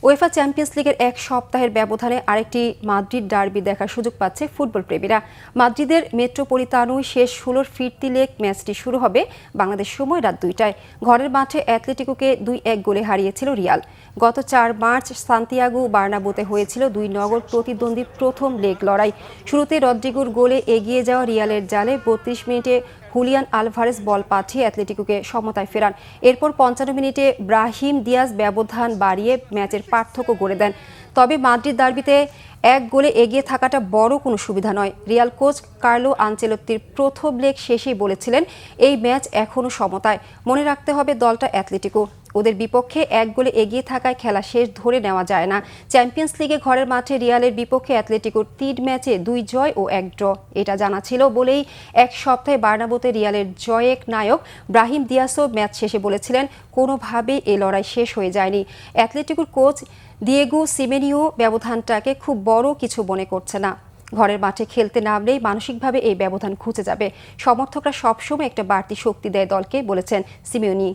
UEFA champions লিগের এক সপ্তাহের ব্যবধানে আরেকটি মাদ্রিদ ডার্বি দেখার সুযোগ পাচ্ছে ফুটবল প্রেমীরা। মাদ্রিদের মেট্রোপলিতানোয় শেষ 16 ফিরতি লেগ ম্যাচটি শুরু হবে বাংলাদেশ সময় রাত 2টায়। ঘরের মাঠে অ্যাটলেটিকোকে 2-1 গোলে হারিয়েছিল রিয়াল। গত 4 মার্চ সান্তিয়াগো বার্নাব্যুতে হয়েছিল দুই নগর প্রতিদ্বন্দ্বীর প্রথম লেগ লড়াই। শুরুতে রদ্রিগোর গোলে এগিয়ে যাওয়া রিয়ালের জালে 32 মিনিটে হুলিয়ান আলভারেজ বল পাঠিয়ে অ্যাটলেটিকোকে সমতায় ফেরান। এরপর 55 মিনিটে ব্রাহিম দিয়াজ ব্যবধান বাড়িয়ে ম্যাচের পার্থক্য গড়ে দেন। তবে মাদ্রিদ ডার্বিতে 1 গোলে এগিয়ে থাকাটা বড় কোনো সুবিধা নয়। রিয়াল কোচ কার্লো আনচেলত্তির প্রথম লেগ শেষেই বলেছিলেন, এই ম্যাচ এখনও সমতায়। মনে রাখতে হবে দলটা অ্যাটলেটিকো, ওদের বিপক্ষে 1 গোলে এগিয়ে থাকায় খেলা শেষ ধরে নেওয়া যায় না। চ্যাম্পিয়ন্স লিগে ঘরের মাঠে রিয়ালের বিপক্ষে অ্যাটলেটিকোর 3 ম্যাচে 2 জয় ও 1 ড্র। এটা জানা ছিল বলেই এক সপ্তাহে বার্নাব্যুতে রিয়ালের জয়ের নায়ক ব্রাহিম দিয়াসও ম্যাচ শেষে বলেছিলেন, কোনোভাবেই এই লড়াই শেষ হয়ে যায়নি। অ্যাটলেটিকোর কোচ দিয়েগো সিমেনিও ব্যবধানটাকে খুব বড় কিছু মনে করছে না। ঘরের মাঠে খেলতে নামলেই মানসিকভাবে এই ব্যবধান ঘুচে যাবে। সমর্থকরা সবসময় একটা বাড়তি শক্তি দেয় দলকে, বলেছেন সিমেওনি।